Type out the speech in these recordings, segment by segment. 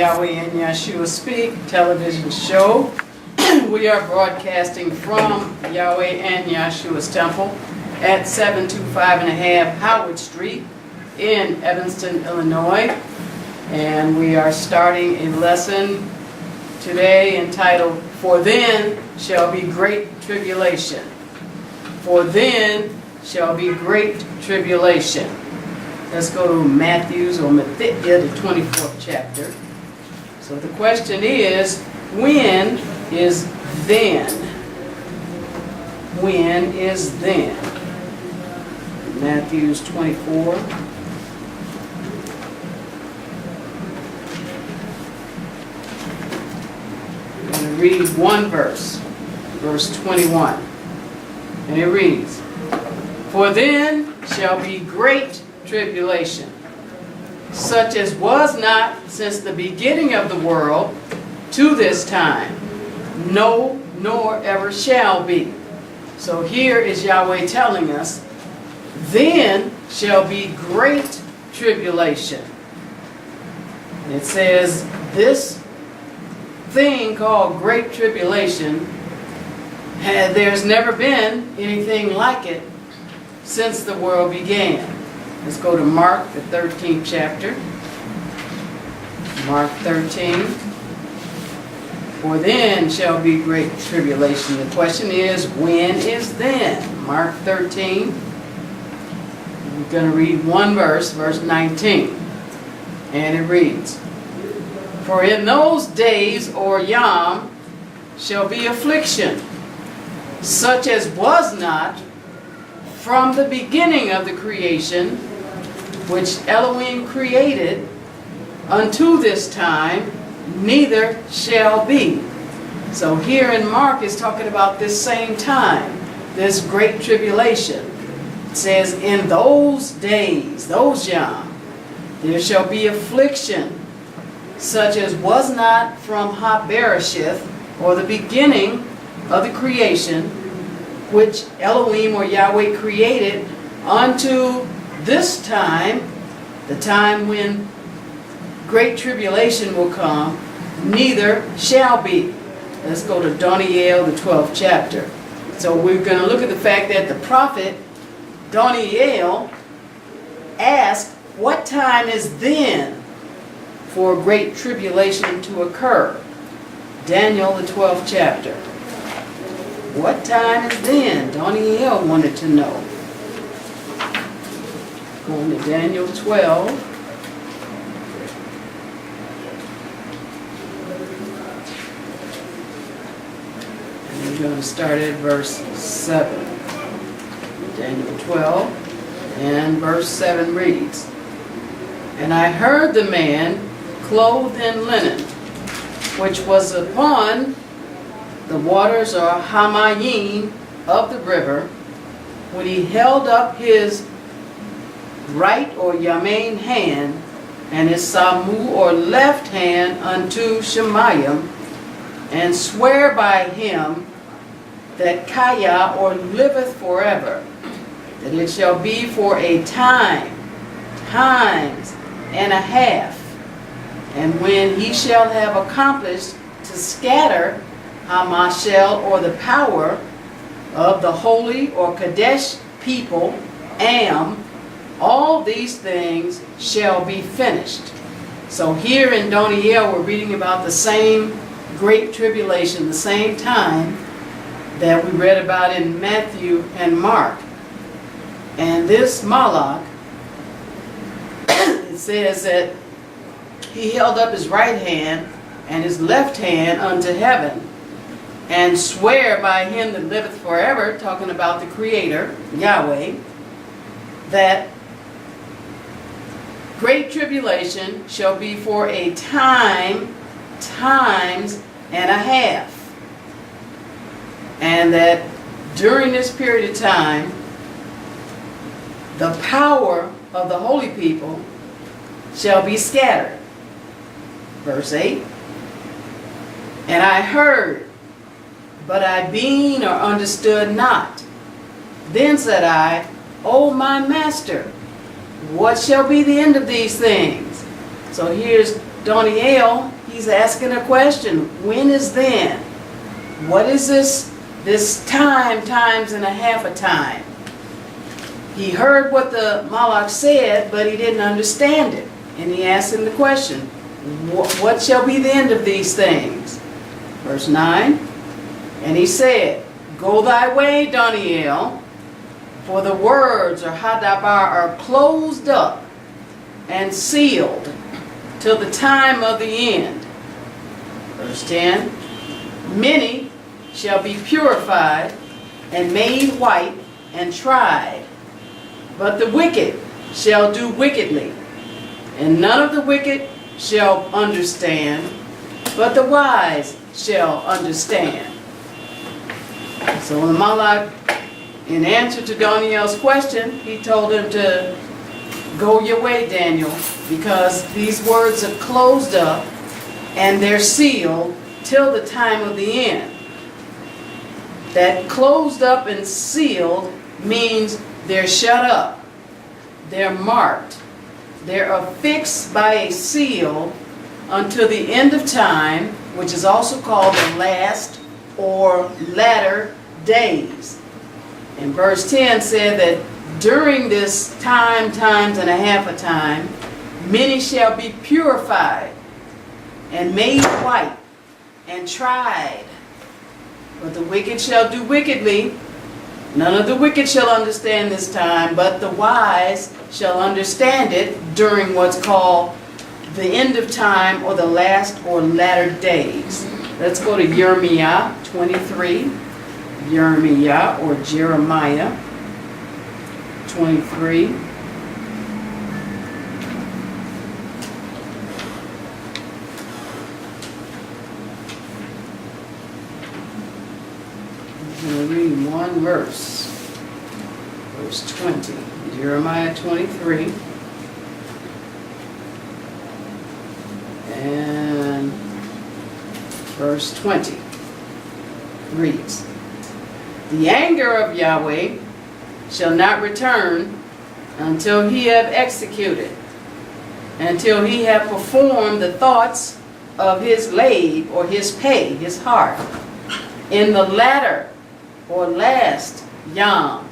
Yahweh and Yahshua Speak television show. We are broadcasting from Yahweh and Yahshua's temple at 725.5 Howard Street in Evanston, Illinois. And we are starting a lesson today entitled, For Then Shall Be Great Tribulation. For then shall be great tribulation. Let's go to Matthew's or Matthew, the 24th chapter. So the question is, when is then? When is then? Matthew's 24. I'm going to read one verse, verse 21. And it reads, For then shall be great tribulation, such as was not since the beginning of the world to this time, no, nor ever shall be. So here is Yahweh telling us, then shall be great tribulation. And it says, this thing called great tribulation, there's never been anything like it since the world began. Let's go to Mark, the 13th chapter. Mark 13. For then shall be great tribulation. The question is, when is then? Mark 13. We're going to read one verse, verse 19. And it reads, For in those days, or Yowm, shall be affliction, such as was not from the beginning of the creation, which Elohim created, unto this time, neither shall be. So here in Mark is talking about this same time, this great tribulation. It says, in those days, those Yowm, there shall be affliction, such as was not from Ha-Bereshith, or the beginning of the creation, which Elohim or Yahweh created, unto this time, the time when great tribulation will come, neither shall be. Let's go to Layil, the 12th chapter. So we're going to look at the fact that the prophet Layil asked, what time is then for great tribulation to occur? Daniel, the 12th chapter. What time is then? Layil wanted to know. Going to Daniel 12. And we're going to start at verse 7. Daniel 12. And verse 7 reads, And I heard the man clothed in linen, which was upon the waters or Hamayim of the river, when he held up his right or Yamin hand, and his Samu or left hand unto Shemayim, and swear by him that Kaya or liveth forever, that it shall be for a time, times and a half, and when he shall have accomplished to scatter Hamashel, or the power of the holy or Kadesh people, all these things shall be finished. So here in Layil we're reading about the same great tribulation, the same time that we read about in Matthew and Mark. And this Malach, it says that he held up his right hand and his left hand unto heaven, and swear by him that liveth forever, talking about the Creator, Yahweh, that great tribulation shall be for a time, times and a half. And that during this period of time, the power of the holy people shall be scattered. Verse 8, And I heard, but I been or understood not. Then said I, O my master, what shall be the end of these things? So here's Layil He's asking a question. When is then? What is this time, times and a half a time? He heard what the Malach said, but he didn't understand it. And he asked him the question, what shall be the end of these things? Verse 9, and he said, go thy way, Daniel, for the words, or Hadabar, are closed up and sealed till the time of the end. Verse 10, many shall be purified and made white and tried, but the wicked shall do wickedly, and none of the wicked shall understand, but the wise shall understand. So the Malach, in answer to Daniel's question, he told him to go your way, Daniel, because these words are closed up and they're sealed till the time of the end. That closed up and sealed means they're shut up, they're marked, they're affixed by a seal until the end of time, which is also called the last or latter days. And verse 10 said that during this time, times and a half a time, many shall be purified and made white and tried. But the wicked shall do wickedly. None of the wicked shall understand this time, but the wise shall understand it during what's called the end of time, or the last or latter days. Let's go to Jeremiah 23. Jeremiah or Jeremiah 23. I'm going to read one verse. Verse 20. Jeremiah 23. And verse 20 reads, the anger of Yahweh shall not return until he have executed, until he have performed the thoughts of his lave, or his pay, his heart, in the latter or last Yowm.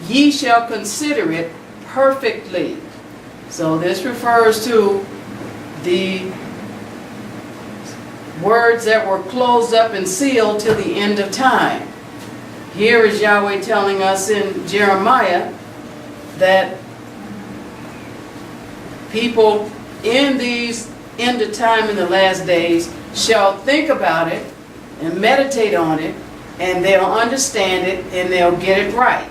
Ye shall consider it perfectly. So this refers to the words that were closed up and sealed till the end of time. Here is Yahweh telling us in Jeremiah that people in these end of time in the last days shall think about it and meditate on it, and they'll understand it and they'll get it right.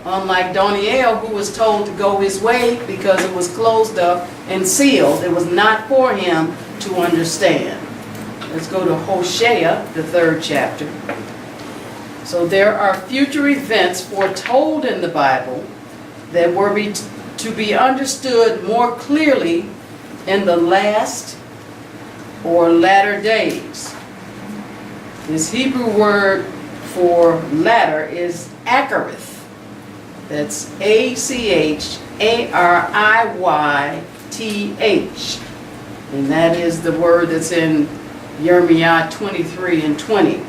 Unlike Daniel, who was told to go his way because it was closed up and sealed. It was not for him to understand. Let's go to Hosea, the 3rd chapter. So there are future events foretold in the Bible that were to be understood more clearly in the last or latter days. This Hebrew word for latter is Acharith. That's Achariyth. And that is the word that's in Jeremiah 23 and 20.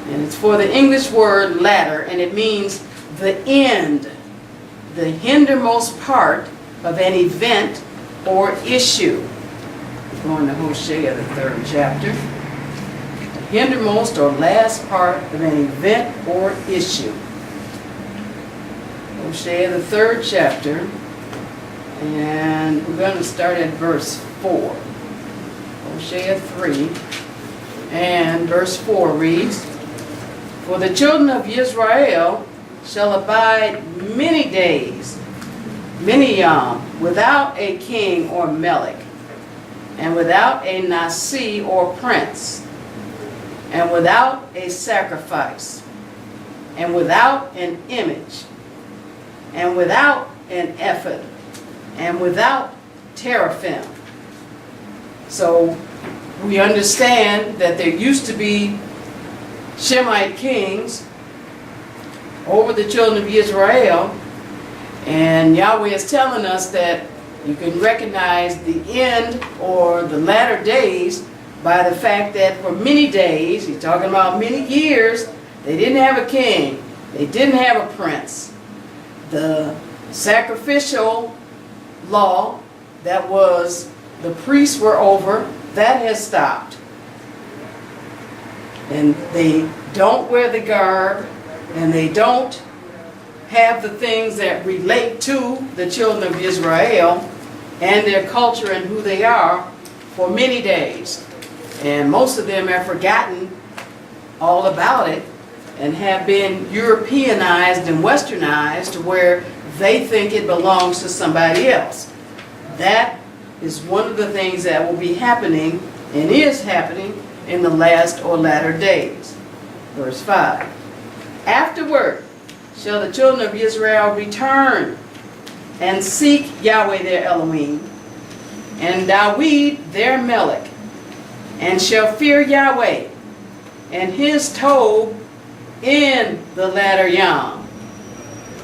And it's for the English word latter, and it means the end, the hindermost part of an event or issue. Going to Hosea, the 3rd chapter. The hindermost or last part of an event or issue. Hosea, the 3rd chapter, and we're going to start at verse 4. Hosea 3 and verse 4 reads, for the children of Israel shall abide many days, many Yowm, without a king or melech, and without a nasi or prince, and without a sacrifice, and without an image, and without an ephod, and without teraphim. So we understand that there used to be Shemite kings over the children of Israel, and Yahweh is telling us that You can recognize the end or the latter days by the fact that for many days, he's talking about many years, they didn't have a king. They didn't have a prince. The sacrificial law that was the priests were over, that has stopped. And they don't wear the garb, and they don't have the things that relate to the children of Israel and their culture and who they are for many days. And most of them have forgotten all about it and have been Europeanized and westernized to where they think it belongs to somebody else. That is one of the things that will be happening and is happening in the last or latter days. Verse 5. Afterward shall the children of Israel return and seek Yahweh their Elohim, and Dawid their Melech, and shall fear Yahweh and his Tob in the latter Yowm.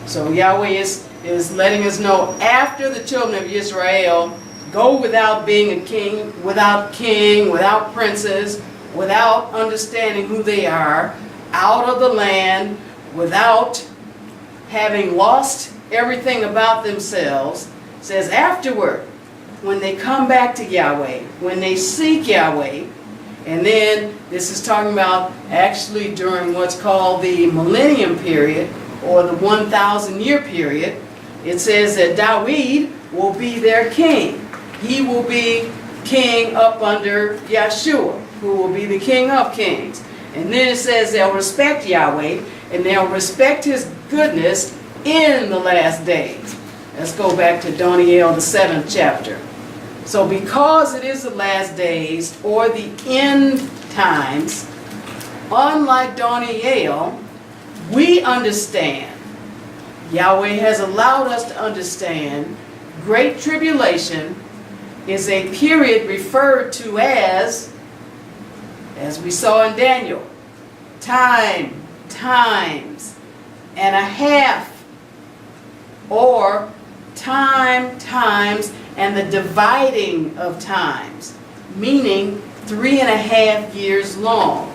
So Yahweh is letting us know after the children of Israel go without being a king, without princes, without understanding who they are, out of the land, without having lost everything about themselves, says afterward, when they come back to Yahweh, when they seek Yahweh, and then this is talking about actually during what's called the millennium period, or the 1,000-year period, it says that Dawid will be their king. He will be king up under Yahshua, who will be the king of kings. And then it says they'll respect Yahweh, and they'll respect his goodness in the last days. Let's go back to Daniel, the 7th chapter. So because it is the last days, or the end times, unlike Daniel, we understand, Yahweh has allowed us to understand, Great Tribulation is a period referred to as we saw in Daniel, times and a half, or times, and the dividing of times, meaning 3.5 years long.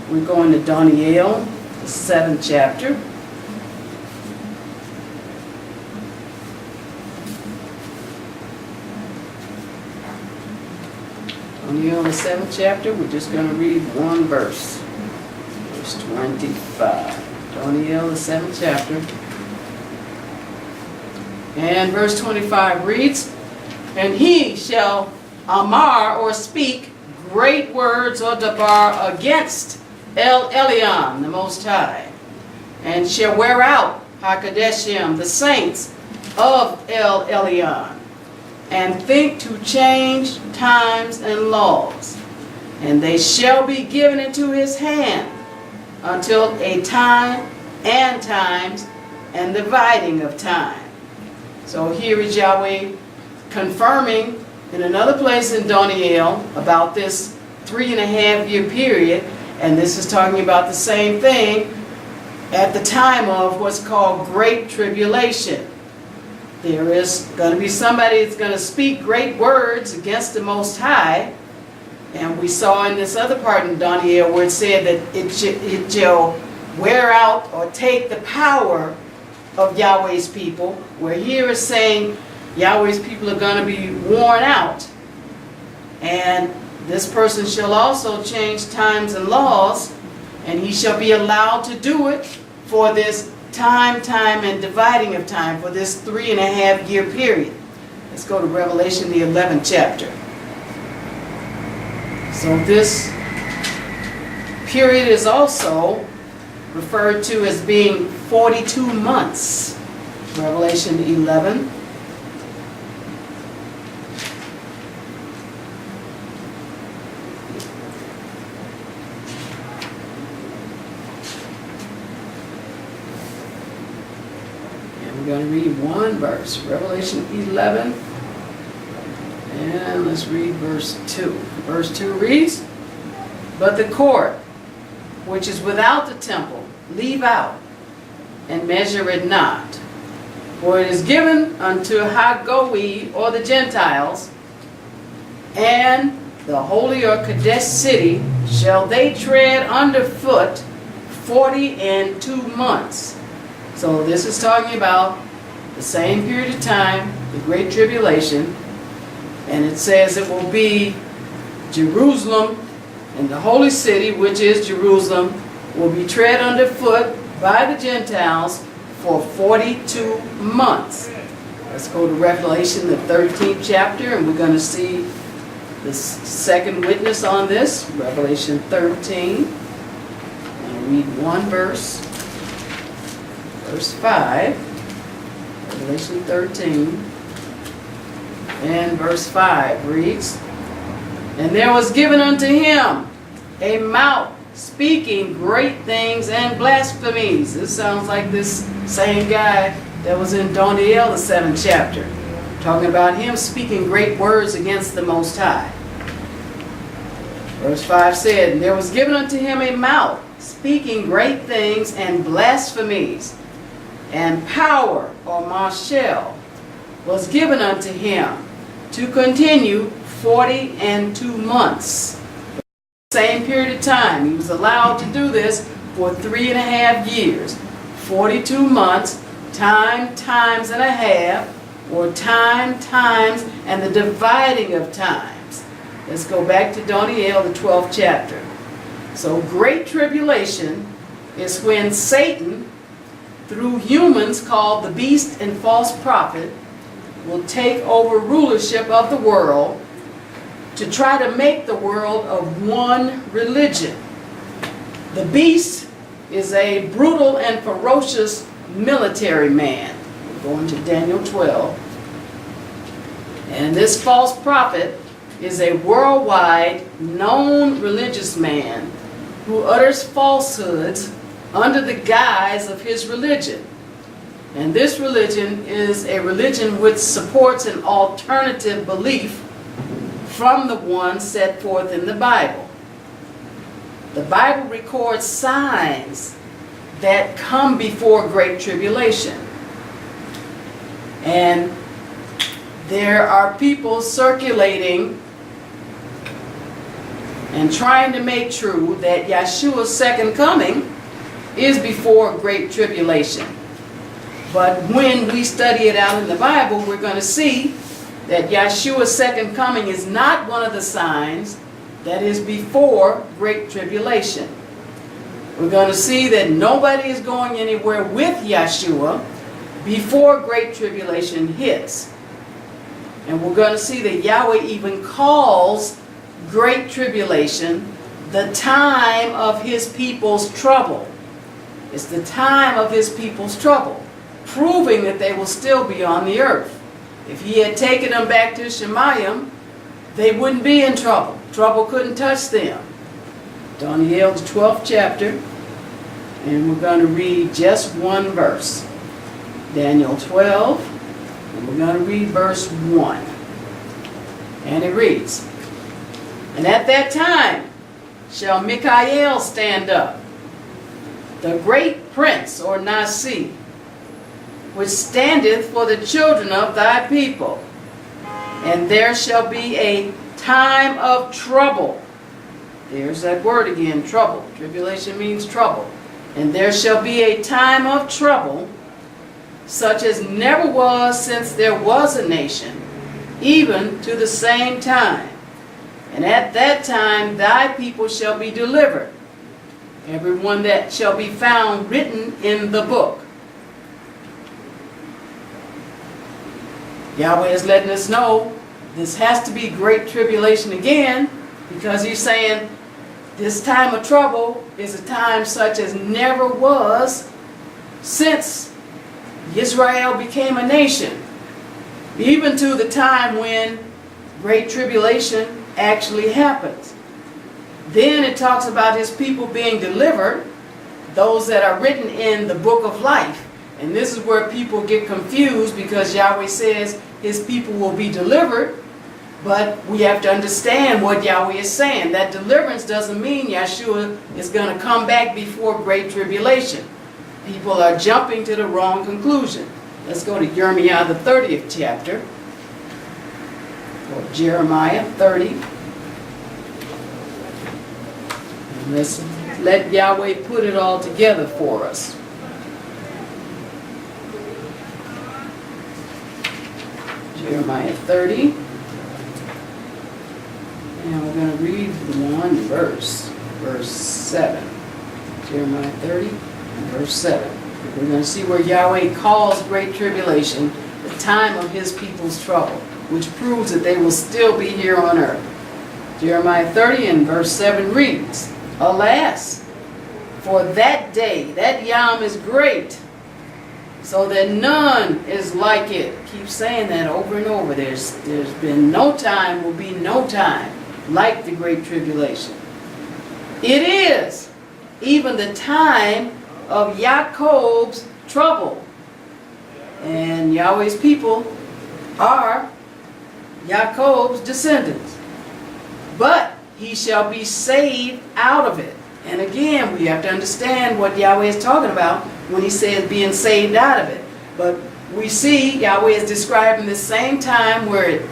We're going to Daniel, the 7th chapter. Daniel, the 7th chapter, we're just going to read one verse. Verse 25. Daniel, the 7th chapter. And verse 25 reads, and he shall amar or speak great words or dabar against El Elyon, the Most High, and shall wear out Hakadeshim, the saints of El Elyon, and think to change times and laws, and they shall be given into his hand until a time and times and dividing of time. So here is Yahweh confirming in another place in Daniel about this 3.5-year period, and this is talking about the same thing at the time of what's called Great Tribulation. There is going to be somebody that's going to speak great words against the Most High, and we saw in this other part in Daniel where it said that it shall wear out or take the power of Yahweh's people, where here is saying Yahweh's people are going to be worn out, and this person shall also change times and laws, and he shall be allowed to do it for this time and dividing of time, for this 3.5-year period. Let's go to Revelation, the 11th chapter. So this period is also referred to as being 42 months. Revelation 11. And we're going to read one verse. Revelation 11. And let's read verse 2. Verse 2 reads, but the court, which is without the temple, leave out, and measure it not, For it is given unto Hagoe, or the Gentiles, and the holy or Kadesh city shall they tread underfoot 42 months. So this is talking about the same period of time, the Great Tribulation, and it says it will be Jerusalem, and the holy city, which is Jerusalem, will be tread underfoot by the Gentiles for 42 months. Let's go to Revelation, the 13th chapter, and we're going to see the second witness on this, Revelation 13. I'll read one verse, verse 5. Revelation 13 and verse 5 reads, And there was given unto him a mouth speaking great things and blasphemies. This sounds like this same guy that was in Daniel, the 7th chapter, talking about him speaking great words against the Most High. Verse 5 said, And there was given unto him a mouth speaking great things and blasphemies, and power, or marshal, was given unto him to continue 42 months. Same period of time. He was allowed to do this for 3.5 years. 42 months, times and a half, or times and the dividing of times. Let's go back to Daniel, the 12th chapter. So Great Tribulation is when Satan, through humans called the beast and false prophet, will take over rulership of the world to try to make the world of one religion. The beast is a brutal and ferocious military man. We're going to Daniel 12. And this false prophet is a worldwide known religious man who utters falsehoods under the guise of his religion. And this religion is a religion which supports an alternative belief from the one set forth in the Bible. The Bible records signs that come before Great Tribulation. And there are people circulating and trying to make true that Yahshua's second coming is before Great Tribulation. But when we study it out in the Bible, we're going to see that Yahshua's second coming is not one of the signs that is before Great Tribulation. We're going to see that nobody is going anywhere with Yahshua before Great Tribulation hits. And we're going to see that Yahweh even calls Great Tribulation the time of his people's trouble. It's the time of his people's trouble, proving that they will still be on the earth. If he had taken them back to Shemayim, they wouldn't be in trouble. Trouble couldn't touch them. Daniel, the 12th chapter, and we're going to read just one verse. Daniel 12, and we're going to read verse 1. And it reads, And at that time shall Michael stand up, the great prince, or Nasi, which standeth for the children of thy people. And there shall be a time of trouble. There's that word again, trouble. Tribulation means trouble. And there shall be a time of trouble, such as never was since there was a nation, even to the same time. And at that time thy people shall be delivered, everyone that shall be found written in the book. Yahweh is letting us know this has to be Great Tribulation again, because he's saying this time of trouble is a time such as never was since Israel became a nation, even to the time when Great Tribulation actually happens. Then it talks about his people being delivered, those that are written in the book of life. And this is where people get confused, because Yahweh says his people will be delivered, but we have to understand what Yahweh is saying. That deliverance doesn't mean Yahshua is going to come back before Great Tribulation. People are jumping to the wrong conclusion. Let's go to Jeremiah, the 30th chapter. Or Jeremiah 30. And let's let Yahweh put it all together for us. Jeremiah 30. And we're going to read one verse. Verse 7. Jeremiah 30 and verse 7. We're going to see where Yahweh calls great tribulation the time of his people's trouble, which proves that they will still be here on earth. Jeremiah 30 and verse 7 reads, Alas, for that day, that Yowm is great, so that none is like it. Keep saying that over and over. There's been no time, will be no time like the great tribulation. It is even the time of Yaakov's trouble. And Yahweh's people are Yaakov's descendants. But he shall be saved out of it. And again, we have to understand what Yahweh is talking about when he says being saved out of it. But we see Yahweh is describing the same time where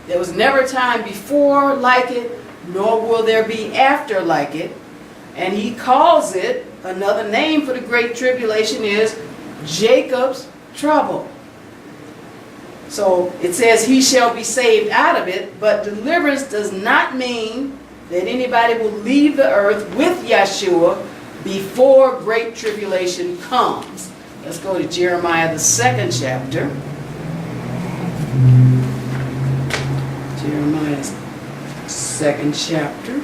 there was never a time before like it, nor will there be after like it. And he calls it, another name for the great tribulation is Jacob's trouble. So it says he shall be saved out of it, but deliverance does not mean that anybody will leave the earth with Yahshua before great tribulation comes. Let's go to Jeremiah, the 2nd chapter. Jeremiah's 2nd chapter.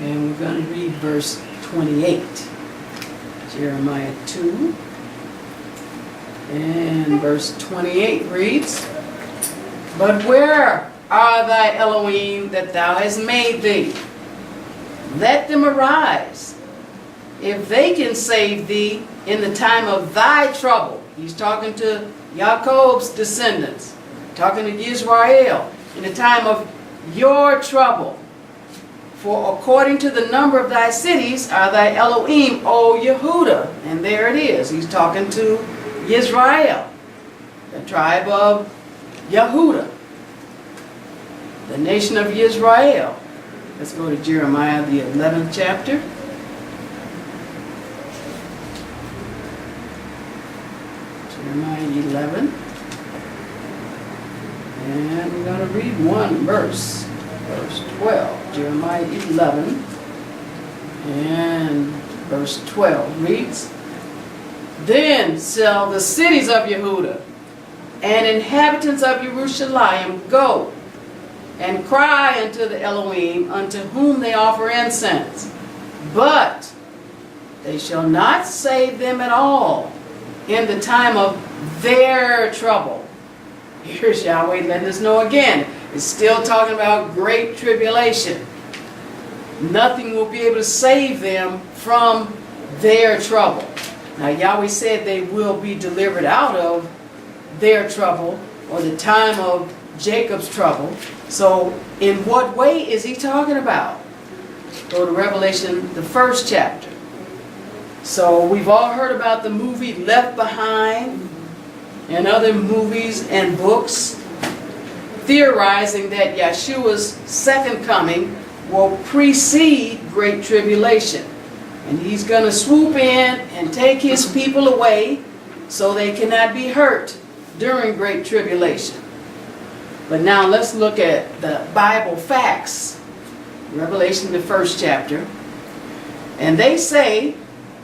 And we're going to read verse 28. Jeremiah 2. And verse 28 reads, But where are thy Elohim that thou hast made thee? Let them arise, if they can save thee in the time of thy trouble. He's talking to Yaakov's descendants, talking to Israel, in the time of your trouble. For according to the number of thy cities are thy Elohim, O Yehuda. And there it is. He's talking to Israel, the tribe of Yehuda, the nation of Israel. Let's go to Jeremiah, the 11th chapter. Jeremiah 11. And we're going to read one verse. Verse 12. Jeremiah 11. And verse 12 reads, Then shall the cities of Yehuda and inhabitants of Jerusalem go and cry unto the Elohim, unto whom they offer incense. But they shall not save them at all in the time of their trouble. Here's Yahweh letting us know again. It's still talking about great tribulation. Nothing will be able to save them from their trouble. Now Yahweh said they will be delivered out of their trouble, or the time of Jacob's trouble. So in what way is he talking about? Go to Revelation, the 1st chapter. So we've all heard about the movie Left Behind and other movies and books theorizing that Yahshua's second coming will precede great tribulation. And he's going to swoop in and take his people away so they cannot be hurt during great tribulation. But now let's look at the Bible facts. Revelation, the 1st chapter. And they say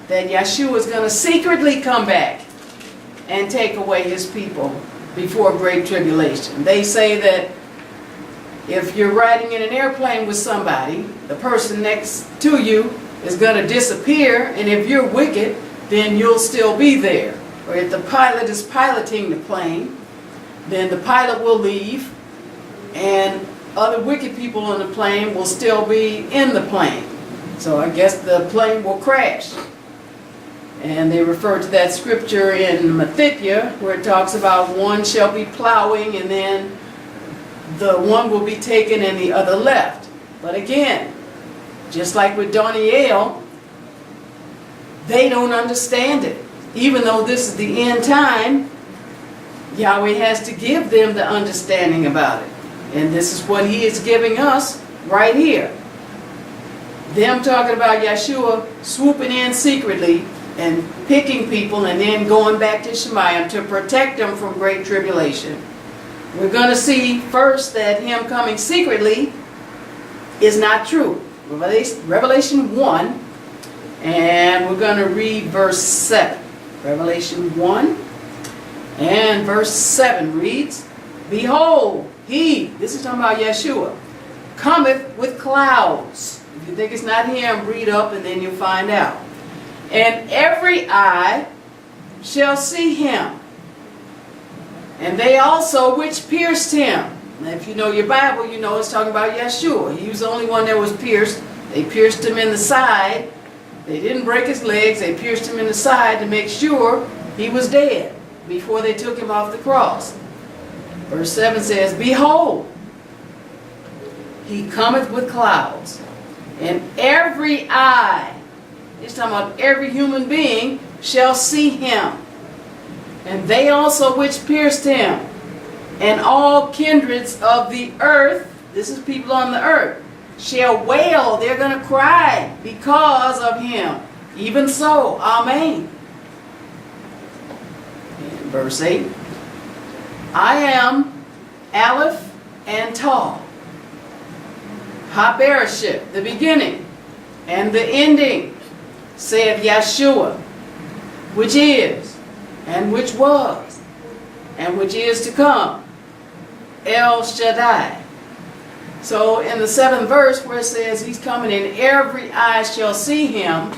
that Yahshua is going to secretly come back and take away his people before great tribulation. They say that if you're riding in an airplane with somebody, the person next to you is going to disappear, and if you're wicked, then you'll still be there. Or if the pilot is piloting the plane, then the pilot will leave, and other wicked people on the plane will still be in the plane. So I guess the plane will crash. And they refer to that scripture in Matthew where it talks about one shall be plowing and then the one will be taken and the other left. But again, just like with Daniel, they don't understand it. Even though this is the end time, Yahweh has to give them the understanding about it. And this is what he is giving us right here. Them talking about Yahshua swooping in secretly and picking people and then going back to Shemayim to protect them from great tribulation. We're going to see first that him coming secretly is not true. Revelation 1, and we're going to read verse 7. Revelation 1 and verse 7 reads, Behold, he, this is talking about Yahshua, cometh with clouds. If you think it's not him, read up and then you'll find out. And every eye shall see him, and they also which pierced him. Now, if you know your Bible, you know it's talking about Yahshua. He was the only one that was pierced. They pierced him in the side. They didn't break his legs. They pierced him in the side to make sure he was dead before they took him off the cross. Verse 7 says, Behold, he cometh with clouds, and every eye, it's talking about every human being, shall see him. And they also which pierced him, and all kindreds of the earth, this is people on the earth, shall wail, they're going to cry because of him. Even so, Amen. And verse 8, I am Aleph and Tav, Ha-Bereshit, the beginning and the ending, saith Yahshua, which is, and which was, and which is to come, El Shaddai. So in the 7th verse where it says he's coming and every eye shall see him,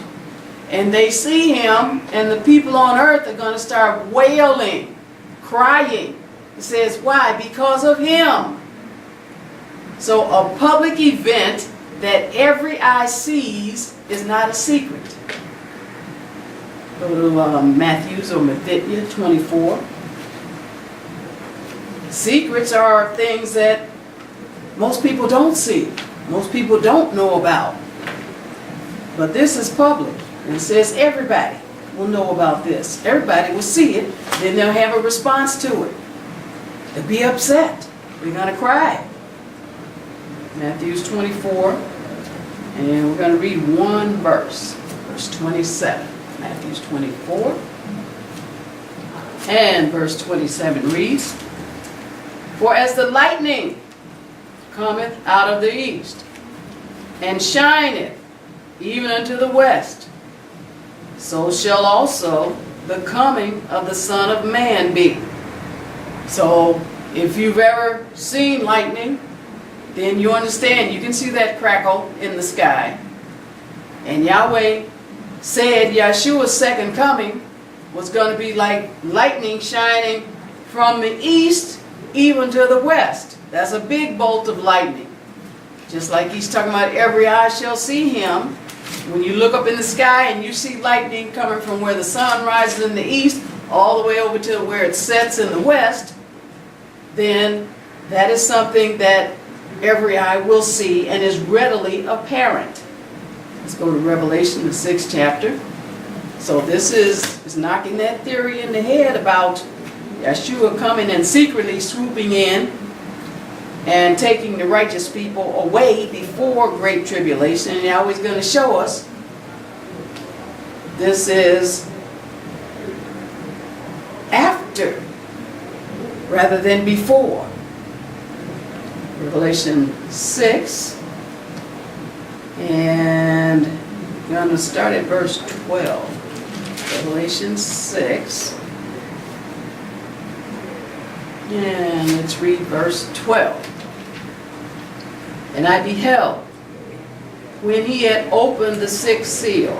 and they see him, and the people on earth are going to start wailing, crying. It says, why? Because of him. So a public event that every eye sees is not a secret. Go to Matthews or Matthew 24. Secrets are things that most people don't see. Most people don't know about. But this is public. And it says everybody will know about this. Everybody will see it. Then they'll have a response to it. They'll be upset. They're going to cry. Matthews 24. And we're going to read one verse. Verse 27. Matthews 24. And verse 27 reads, For as the lightning cometh out of the east, and shineth even unto the west, so shall also the coming of the Son of Man be. So, if you've ever seen lightning, then you understand, you can see that crackle in the sky. And Yahweh said Yahshua's second coming was going to be like lightning shining from the east even to the west. That's a big bolt of lightning. Just like he's talking about every eye shall see him. When you look up in the sky and you see lightning coming from where the sun rises in the east all the way over to where it sets in the west, then that is something that every eye will see and is readily apparent. Let's go to Revelation, the 6th chapter. So this is knocking that theory in the head about Yahshua coming and secretly swooping in and taking the righteous people away before great tribulation. And Yahweh's going to show us this is after rather than before. Revelation 6. And we're going to start at verse 12. Revelation 6. And let's read verse 12. And I beheld, when he had opened the 6th seal,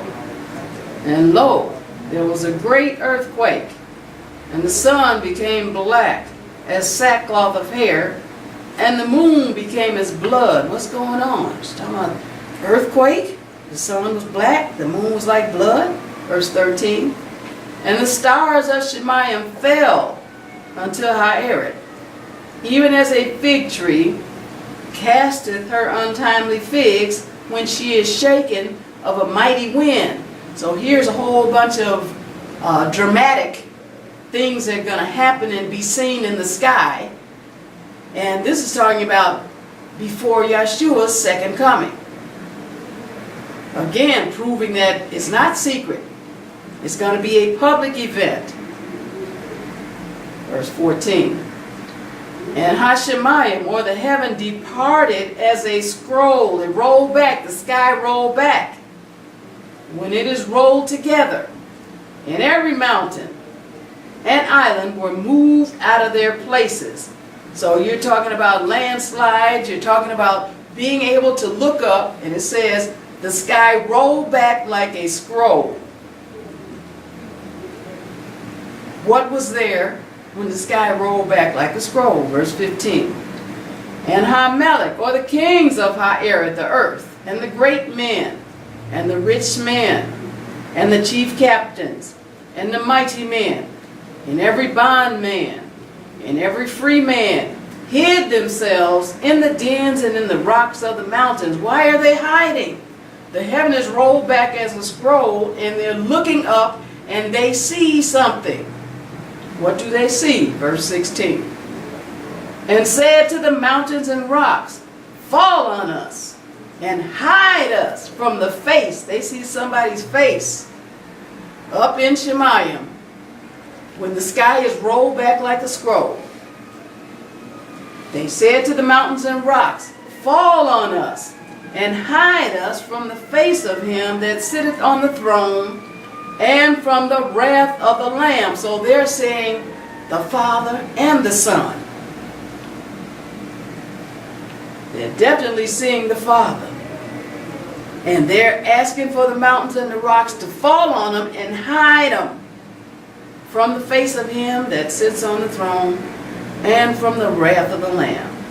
and lo, there was a great earthquake, and the sun became black as sackcloth of hair, and the moon became as blood. What's going on? It's talking about earthquake. The sun was black, the moon was like blood. Verse 13. And the stars of Shemayim fell unto Shareth, even as a fig tree casteth her untimely figs when she is shaken of a mighty wind. So here's a whole bunch of dramatic things that are going to happen and be seen in the sky. And this is talking about before Yahshua's second coming. Again, proving that it's not secret. It's going to be a public event. Verse 14. And Hashemayim, or the heaven, departed as a scroll. It rolled back, the sky rolled back. When it is rolled together, and every mountain and island were moved out of their places. So you're talking about landslides, you're talking about being able to look up, and it says, the sky rolled back like a scroll. What was there when the sky rolled back like a scroll? Verse 15. And Hamelech, or the kings of Ha'eret, the earth, and the great men, and the rich men, and the chief captains, and the mighty men, and every bondman, and every free man, hid themselves in the dens and in the rocks of the mountains. Why are they hiding? The heaven is rolled back as a scroll, and they're looking up, and they see something. What do they see? Verse 16. And said to the mountains and rocks, fall on us, and hide us from the face. They see somebody's face up in Shemayim when the sky is rolled back like a scroll. They said to the mountains and rocks, fall on us, and hide us from the face of him that sitteth on the throne, and from the wrath of the Lamb. So they're saying the Father and the Son. They're definitely seeing the Father. And they're asking for the mountains and the rocks to fall on them and hide them from the face of him that sits on the throne and from the wrath of the Lamb.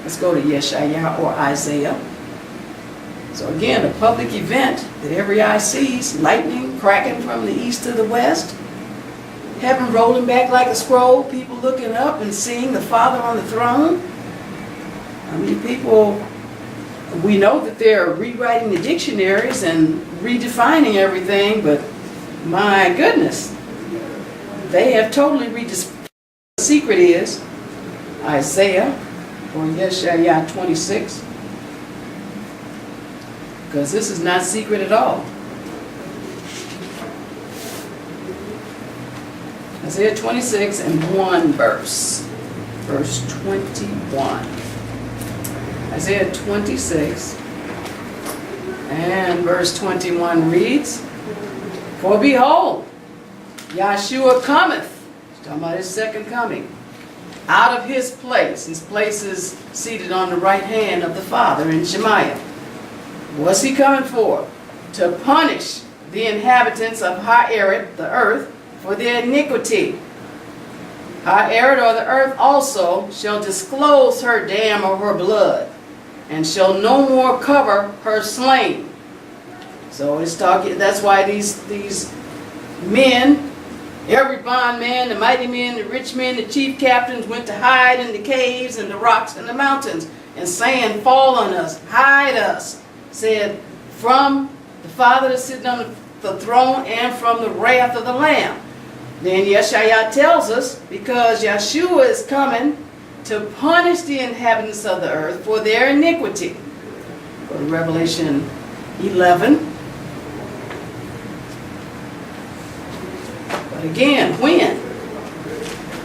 Let's go to Yeshayah or Isaiah. So again, a public event that every eye sees, lightning cracking from the east to the west, heaven rolling back like a scroll, people looking up and seeing the Father on the throne. I mean, people, we know that they're rewriting the dictionaries and redefining everything, but my goodness, they have totally redefined what the secret is. Isaiah or Yeshayah 26. Because this is not secret at all. Isaiah 26 and 1 verse. Verse 21. Isaiah 26 and verse 21 reads, for behold, Yahshua cometh. He's talking about his second coming. Out of his place. His place is seated on the right hand of the Father in Shemayim. What's he coming for? To punish the inhabitants of Ha'eret, the earth, for their iniquity. Ha'eret, or the earth, also shall disclose her dam or her blood, and shall no more cover her slain. So it's talking. That's why these men, every bondman, the mighty men, the rich men, the chief captains went to hide in the caves and the rocks and the mountains, and saying, fall on us, hide us. Said, from the Father that's sitting on the throne and from the wrath of the Lamb. Then Yeshayah tells us, because Yahshua is coming to punish the inhabitants of the earth for their iniquity. Go to Revelation 11. But again, when?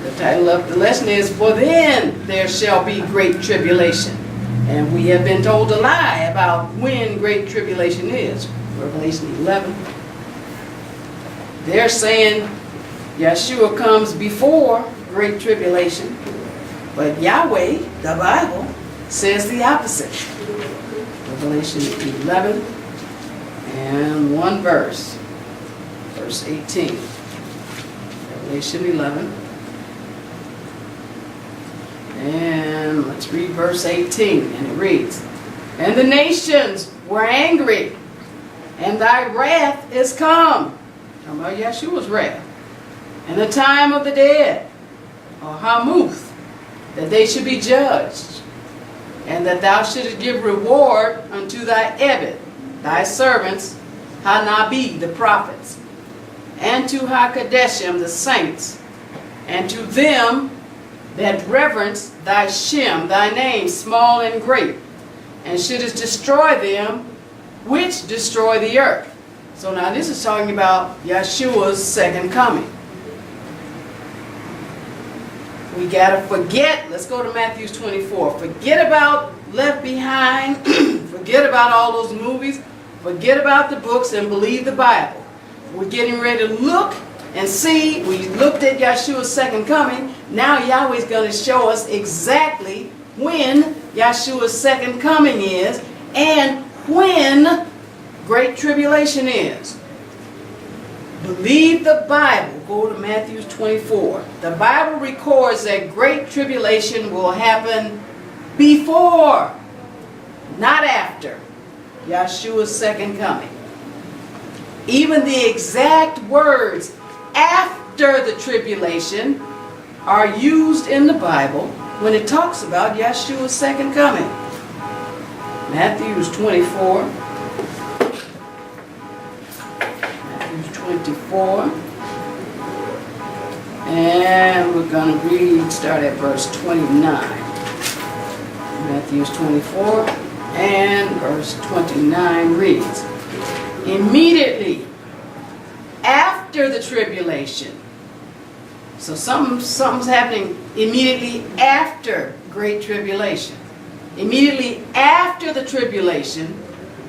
The title of the lesson is, for then there shall be great tribulation. And we have been told a lie about when great tribulation is. Revelation 11. They're saying Yahshua comes before great tribulation. But Yahweh, the Bible, says the opposite. Revelation 11 and 1 verse. Verse 18. Revelation 11. And let's read verse 18, and it reads, and the nations were angry, and thy wrath is come. Talking about Yahshua's wrath. And the time of the dead, or Hamuth, that they should be judged, and that thou shouldest give reward unto thy Ebed, thy servants, Hanabi, the prophets, and to Hakadeshim, the saints, and to them that reverence thy Shem, thy name, small and great, and shouldest destroy them which destroy the earth. So now this is talking about Yahshua's second coming. We got to forget, let's go to Matthew 24. Forget about Left Behind, forget about all those movies, forget about the books and believe the Bible. We're getting ready to look and see. We looked at Yahshua's second coming. Now Yahweh's going to show us exactly when Yahshua's second coming is and when Great Tribulation is. Believe the Bible. Go to Matthew 24. The Bible records that Great Tribulation will happen before, not after, Yahshua's second coming. Even the exact words after the tribulation are used in the Bible when it talks about Yahshua's second coming. Matthew 24. Matthew 24. And we're going to read, start at verse 29. Matthew 24 and verse 29 reads, immediately after the tribulation. So something's happening immediately after Great Tribulation. Immediately after the tribulation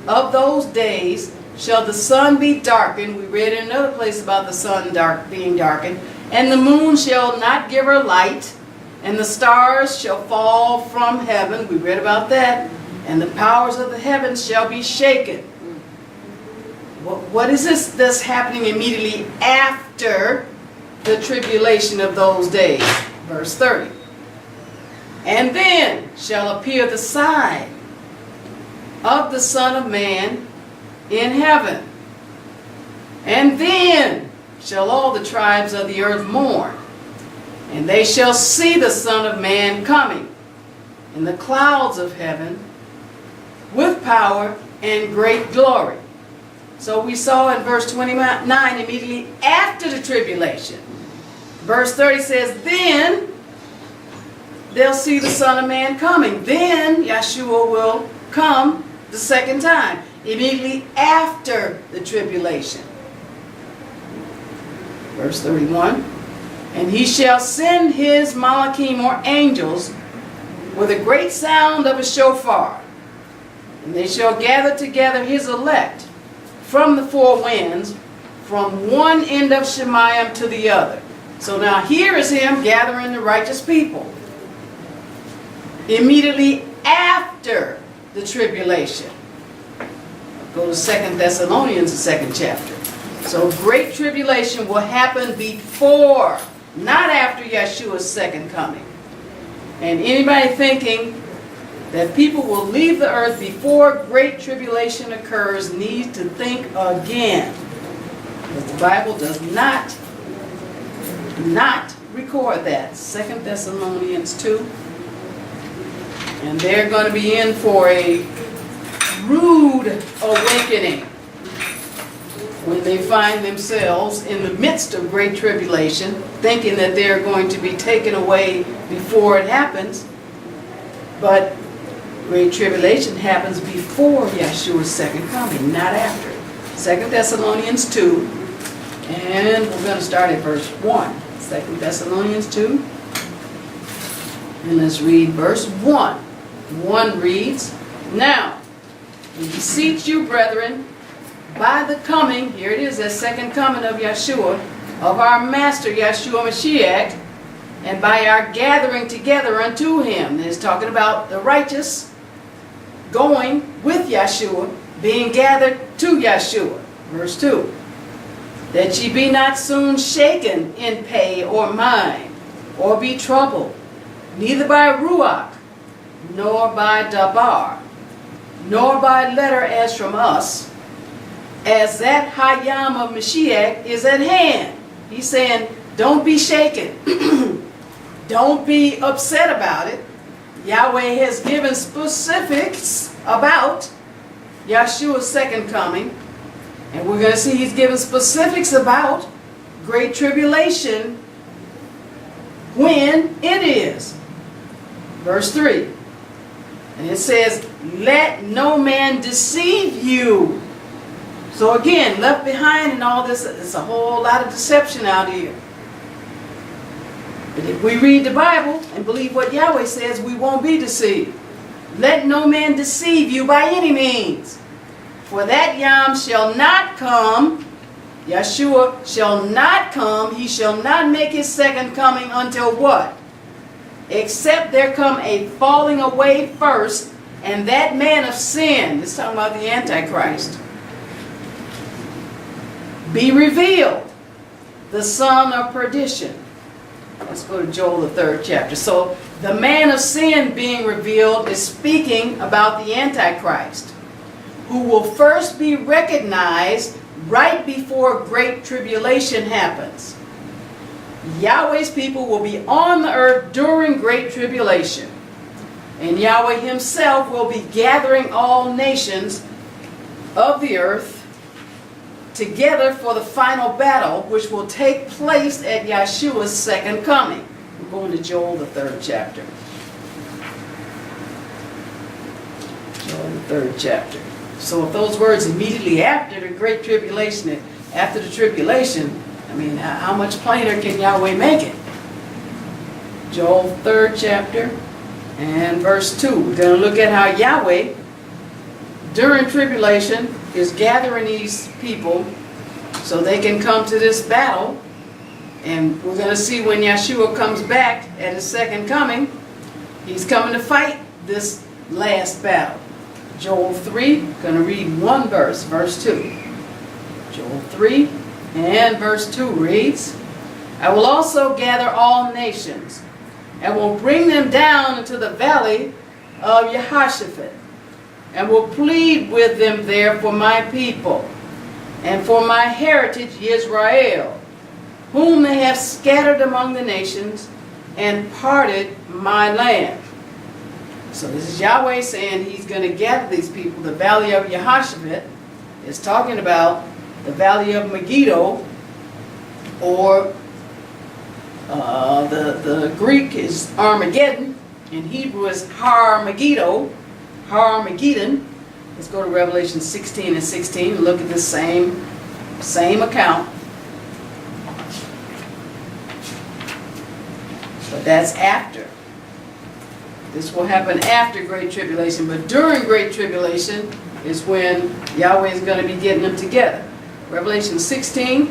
of those days shall the sun be darkened. We read in another place about the sun being darkened. And the moon shall not give her light. And the stars shall fall from heaven. We read about that. And the powers of the heavens shall be shaken. What is this that's happening immediately after the tribulation of those days? Verse 30. And then shall appear the sign of the Son of Man in heaven. And then shall all the tribes of the earth mourn. And they shall see the Son of Man coming in the clouds of heaven with power and great glory. So we saw in verse 29, immediately after the tribulation. Verse 30 says, then they'll see the Son of Man coming. Then Yahshua will come the second time, immediately after the tribulation. Verse 31, and he shall send his malachim, or angels, with a great sound of a shofar, and they shall gather together his elect from the four winds, from one end of Shemayim to the other. So now here is him gathering the righteous people. Immediately after the tribulation. Go to 2 Thessalonians, the 2nd chapter. So great tribulation will happen before, not after Yahshua's second coming. And anybody thinking that people will leave the earth before great tribulation occurs needs to think again. Because the Bible does not record that. 2 Thessalonians 2. And they're going to be in for a rude awakening when they find themselves in the midst of great tribulation, thinking that they're going to be taken away before it happens. But great tribulation happens before Yahshua's second coming, not after. 2 Thessalonians 2, and we're going to start at verse 1. 2 Thessalonians 2, and let's read verse 1. 1 reads, now, we beseech you, brethren, by the coming, here it is, that second coming of Yahshua, of our Master Yahshua Mashiach, and by our gathering together unto him. It's talking about the righteous going with Yahshua, being gathered to Yahshua. Verse 2. That ye be not soon shaken in pay or mind, or be troubled, neither by Ruach, nor by Dabar, nor by letter as from us, as that Yowm of Mashiach is at hand. He's saying, don't be shaken. Don't be upset about it. Yahweh has given specifics about Yahshua's second coming. And we're going to see he's given specifics about great tribulation, when it is. Verse 3. And it says, let no man deceive you. So again, left behind in all this, it's a whole lot of deception out here. But if we read the Bible and believe what Yahweh says, we won't be deceived. Let no man deceive you by any means. For that Yowm shall not come, Yahshua shall not come, he shall not make his second coming until what? Except there come a falling away first, and that man of sin, this is talking about the Antichrist, be revealed, the son of perdition. Let's go to Joel, the 3rd chapter. So the man of sin being revealed is speaking about the Antichrist, who will first be recognized right before great tribulation happens. Yahweh's people will be on the earth during great tribulation. And Yahweh himself will be gathering all nations of the earth together for the final battle, which will take place at Yahshua's second coming. We're going to Joel, the 3rd chapter. Joel, the 3rd chapter. So if those words immediately after the great tribulation, after the tribulation, I mean, how much plainer can Yahweh make it? Joel 3rd chapter and verse 2. We're going to look at how Yahweh, during tribulation, is gathering these people so they can come to this battle. And we're going to see when Yahshua comes back at his second coming, he's coming to fight this last battle. Joel 3, going to read one verse, verse 2. Joel 3 and verse 2 reads, I will also gather all nations, and will bring them down into the valley of Jehoshaphat, and will plead with them there for my people, and for my heritage Israel, whom they have scattered among the nations, and parted my land. So this is Yahweh saying he's going to gather these people. The valley of Jehoshaphat is talking about the valley of Megiddo, or the Greek is Armageddon. In Hebrew is Har Megiddo, Har Megiddon. Let's go to Revelation 16 and 16 and look at the same account. But that's after. This will happen after Great Tribulation, but during Great Tribulation is when Yahweh is going to be getting them together. Revelation 16.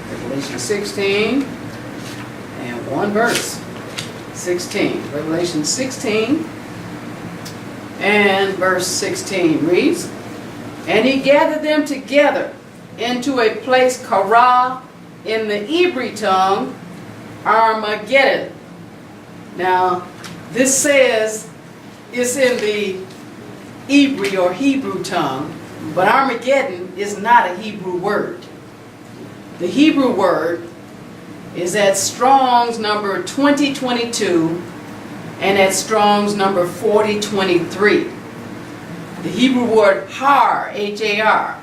Revelation 16 and one verse. 16. Revelation 16 and verse 16 reads, and he gathered them together into a place Kara in the Ibryi tongue, Armageddon. Now, this says it's in the Ibryi or Hebrew tongue, but Armageddon is not a Hebrew word. The Hebrew word is at Strong's number 2022 and at Strong's number 4023. The Hebrew word Har, H-A-R,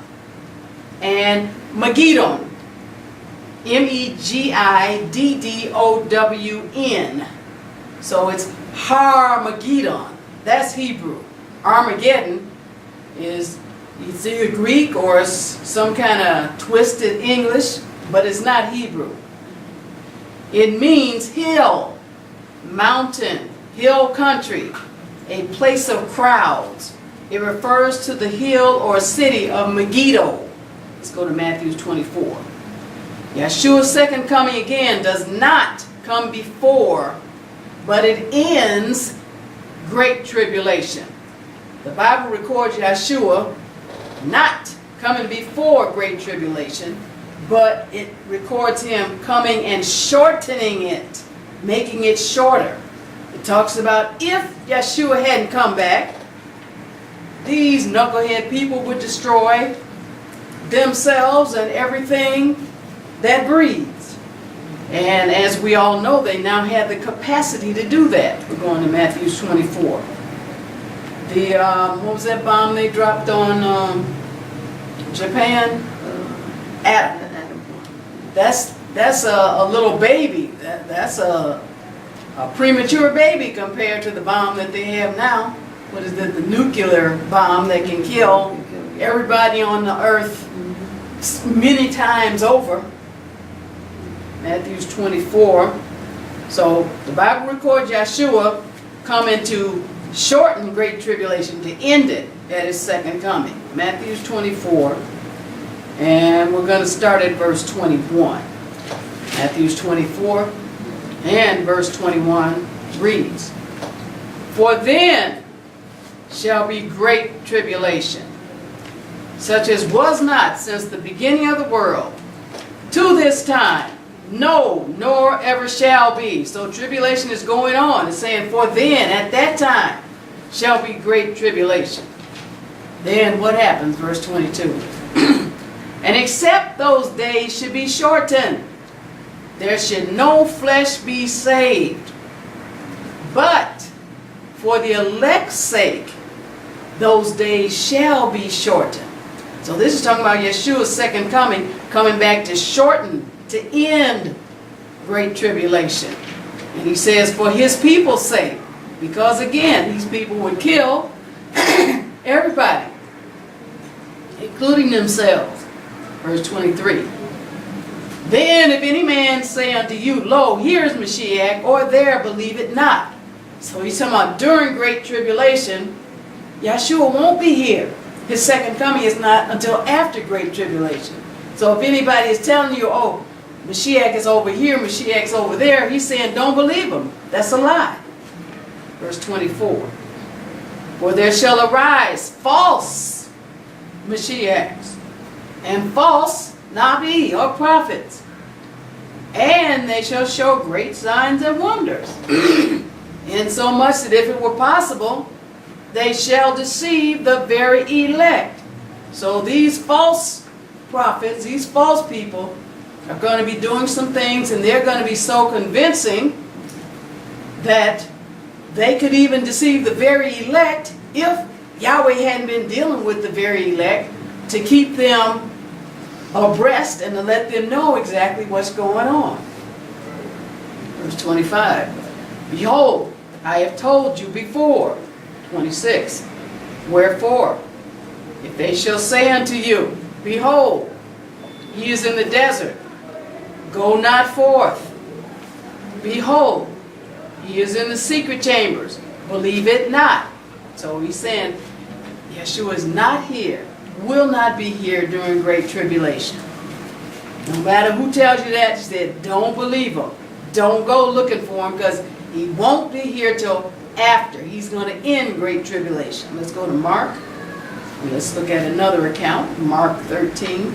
and Megiddon, M-E-G-I-D-D-O-W-N. So it's Har Megiddon. That's Hebrew. Armageddon is either Greek or some kind of twisted English, but it's not Hebrew. It means hill, mountain, hill country, a place of crowds. It refers to the hill or city of Megiddo. Let's go to Matthew 24. Yahshua's second coming again does not come before, but it ends great tribulation. The Bible records Yahshua not coming before great tribulation, but it records him coming and shortening it, making it shorter. It talks about if Yahshua hadn't come back, these knucklehead people would destroy themselves and everything that breathes. And as we all know, they now have the capacity to do that. We're going to Matthew 24. The, what was that bomb they dropped on Japan? Atom. That's a little baby. That's a premature baby compared to the bomb that they have now. What is it? The nuclear bomb that can kill everybody on the earth many times over. Matthew 24. So the Bible records Yahshua coming to shorten great tribulation, to end it at his second coming. Matthew 24. And we're going to start at verse 21. Matthew 24 and verse 21 reads, "For then shall be great tribulation, such as was not since the beginning of the world, to this time, no, nor ever shall be." So tribulation is going on. It's saying, for then, at that time, shall be great tribulation. Then what happens? Verse 22. "And except those days should be shortened, there should no flesh be saved. But for the elect's sake, those days shall be shortened." So this is talking about Yeshua's second coming, coming back to shorten, to end great tribulation. And he says, for his people's sake, because again, these people would kill everybody, including themselves. Verse 23. "Then if any man say unto you, Lo, here is Mashiach, or there, believe it not." So he's talking about during great tribulation, Yahshua won't be here. His second coming is not until after great tribulation. So if anybody is telling you, oh, Mashiach is over here, Mashiach's over there, he's saying don't believe him. That's a lie. Verse 24. "For there shall arise false Mashiachs, and false Nabi, or prophets, and they shall show great signs and wonders, insomuch that if it were possible, they shall deceive the very elect." So these false prophets, these false people, are going to be doing some things, and they're going to be so convincing that they could even deceive the very elect if Yahweh hadn't been dealing with the very elect to keep them abreast and to let them know exactly what's going on. Verse 25. "Behold, I have told you before." 26. "Wherefore, if they shall say unto you, Behold, he is in the desert, go not forth. Behold, he is in the secret chambers, believe it not." So he's saying Yeshua is not here, will not be here during great tribulation. No matter who tells you that, he said, don't believe him. Don't go looking for him, because he won't be here till after. He's going to end great tribulation. Let's go to Mark. And let's look at another account, Mark 13.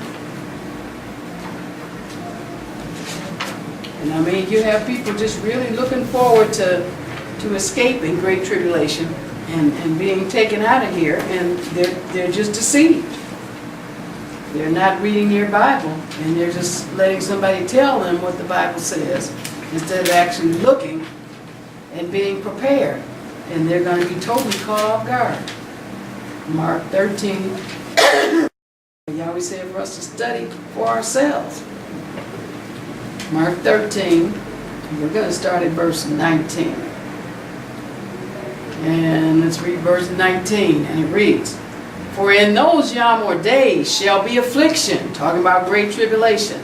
And I mean, you have people just really looking forward to escaping great tribulation and being taken out of here, and they're just deceived. They're not reading their Bible, and they're just letting somebody tell them what the Bible says instead of actually looking and being prepared. And they're going to be totally caught off guard. Mark 13. Yahweh said for us to study for ourselves. Mark 13. We're going to start at verse 19. And let's read verse 19. And it reads, "For in those Yowm or days shall be affliction," talking about great tribulation,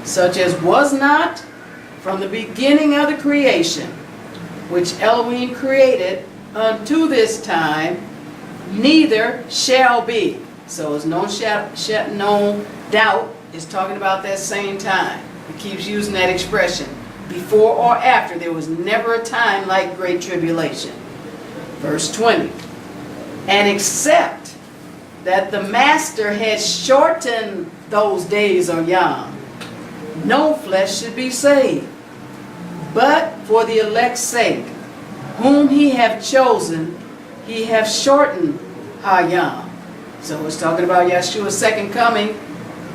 "such as was not from the beginning of the creation, which Elohim created unto this time, neither shall be." So it's no doubt it's talking about that same time. It keeps using that expression. Before or after, there was never a time like great tribulation. Verse 20. "And except that the master had shortened those days of Yowm, no flesh should be saved. But for the elect's sake, whom he hath chosen, he hath shortened Yowm." So it's talking about Yeshua's second coming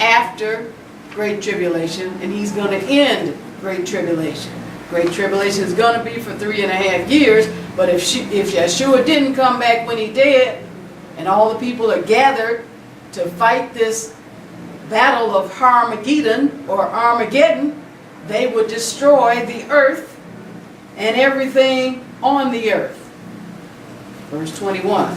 after great tribulation, and he's going to end great tribulation. Great tribulation is going to be for 3.5 years, but if Yahshua didn't come back when he did, and all the people are gathered to fight this battle of Armageddon or Armageddon, they would destroy the earth and everything on the earth. Verse 21.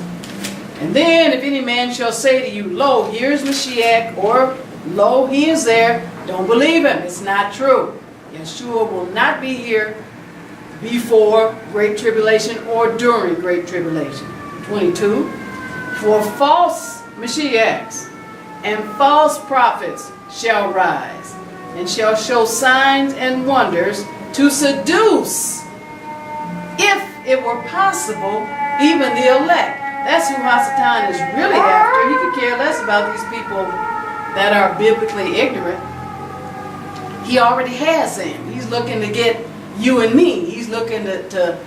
And then if any man shall say to you, lo, here's Mashiach, or lo, he is there, don't believe him. It's not true. Yahshua will not be here before Great Tribulation or during Great Tribulation. 22. For false Mashiachs and false prophets shall rise, and shall show signs and wonders to seduce, if it were possible, even the elect. That's who Hasatan is really after. He could care less about these people that are biblically ignorant. He already has them. He's looking to get you and me. He's looking to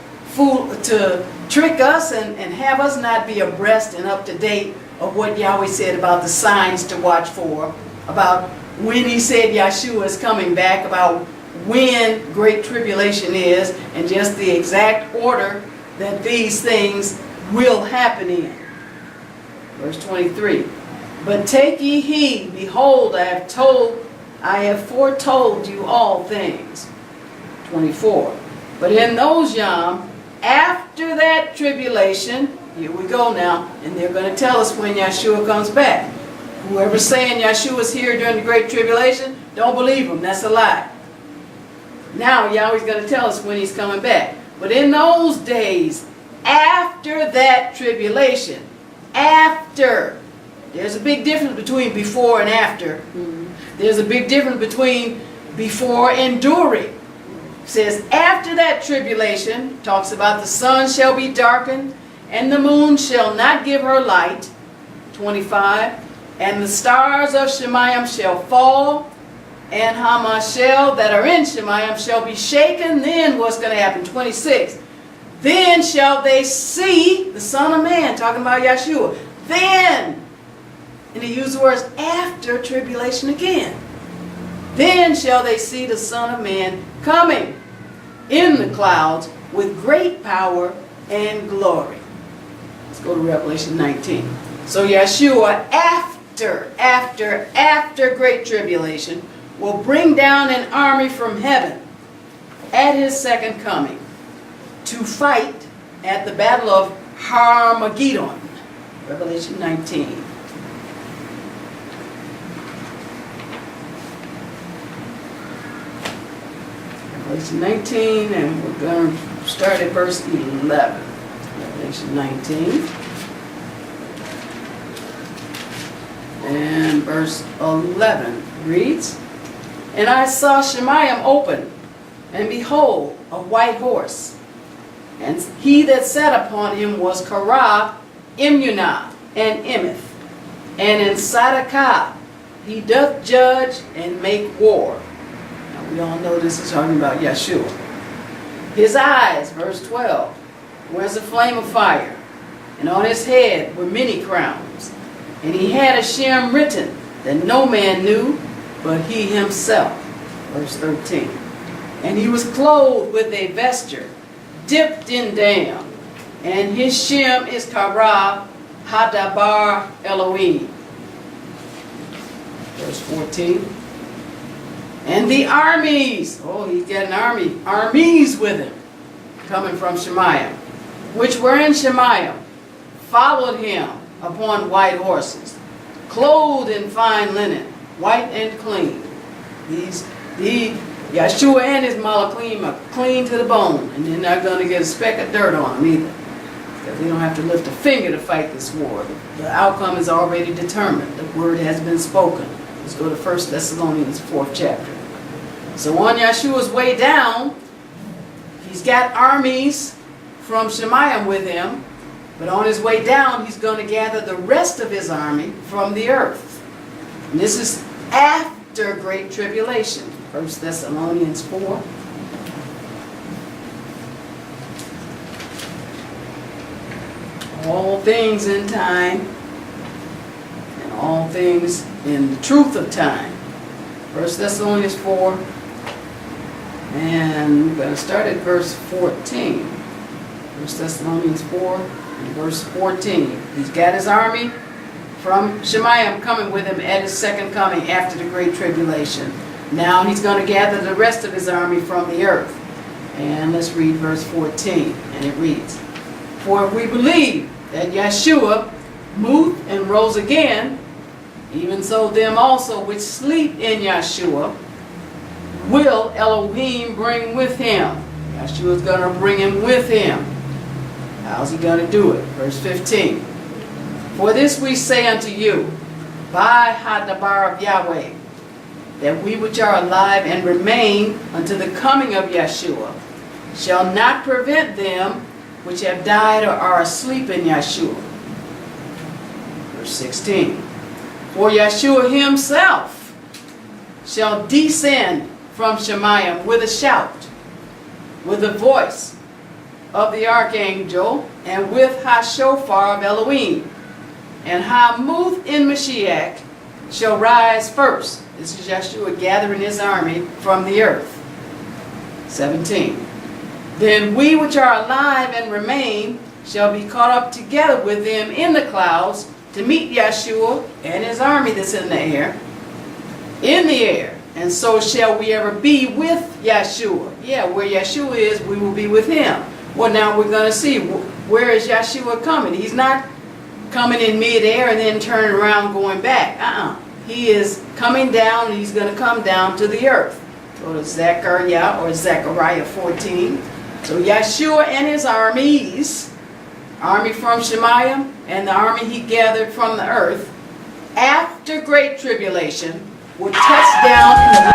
trick us and have us not be abreast and up to date of what Yahweh said about the signs to watch for, about when he said Yahshua is coming back, about when Great Tribulation is, and just the exact order that these things will happen in. Verse 23. But take ye heed, behold, I have foretold you all things. 24. But in those Yowm, after that tribulation, here we go now, and they're going to tell us when Yahshua comes back. Whoever's saying Yahshua is here during the Great Tribulation, don't believe him. That's a lie. Now Yahweh's going to tell us when he's coming back. But in those days, after that tribulation, after, there's a big difference between before and after. There's a big difference between before and during. It says after that tribulation, talks about the sun shall be darkened, and the moon shall not give her light. 25. And the stars of Shemayim shall fall, and Hamashel that are in Shemayim shall be shaken. Then what's going to happen? 26. Then shall they see the Son of Man, talking about Yahshua. Then, and he used the words after tribulation again. Then shall they see the Son of Man coming in the clouds with great power and glory. Let's go to Revelation 19. So Yahshua, after Great Tribulation, will bring down an army from heaven at his second coming to fight at the battle of Armageddon. Revelation 19. Revelation 19, and we're going to start at verse 11. Revelation 19. And verse 11 reads, And I saw Shemayim open, and behold, a white horse. And he that sat upon him was Kara, Immunah, and Emeth. And in Sadakah he doth judge and make war. Now we all know this is talking about Yahshua. His eyes, verse 12, were as a flame of fire, and on his head were many crowns. And he had a Shem written that no man knew but he himself. Verse 13. And he was clothed with a vesture dipped in damn, and his Shem is Kara Hadabar Elohim. Verse 14. And the armies, oh, he's got an armies with him, coming from Shemayim, which were in Shemayim, followed him upon white horses, clothed in fine linen, white and clean. Yahshua and his Malachim are clean to the bone, and they're not going to get a speck of dirt on them either, because they don't have to lift a finger to fight this war. The outcome is already determined. The word has been spoken. Let's go to 1 Thessalonians 4th chapter. So on Yahshua's way down, he's got armies from Shemayim with him, but on his way down, he's going to gather the rest of his army from the earth. And this is after Great Tribulation. 1 Thessalonians 4. All things in time, and all things in the truth of time. 1 Thessalonians 4. And we're going to start at verse 14. 1 Thessalonians 4 and verse 14. He's got his army from Shemayim coming with him at his second coming after the great tribulation. Now he's going to gather the rest of his army from the earth. And let's read verse 14. And it reads, "For if we believe that Yahshua moved and rose again, even so them also which sleep in Yahshua will Elohim bring with him." Yahshua's going to bring him with him. How's he going to do it? Verse 15. "For this we say unto you, by Hadabar of Yahweh, that we which are alive and remain unto the coming of Yahshua shall not prevent them which have died or are asleep in Yahshua." Verse 16. "For Yahshua himself shall descend from Shemayim with a shout, with the voice of the archangel, and with Hashofar of Elohim. And Hamuth in Mashiach shall rise first." This is Yahshua gathering his army from the earth. 17. "Then we which are alive and remain shall be caught up together with them in the clouds to meet Yahshua and his army that's in the air. And so shall we ever be with Yahshua." Yeah, where Yahshua is, we will be with him. Well, now we're going to see, where is Yahshua coming? He's not coming in midair and then turning around going back. He is coming down, and he's going to come down to the earth. Go to Zechariah or Zechariah 14. So Yahshua and his armies, army from Shemayim and the army he gathered from the earth, after great tribulation, will touch down in the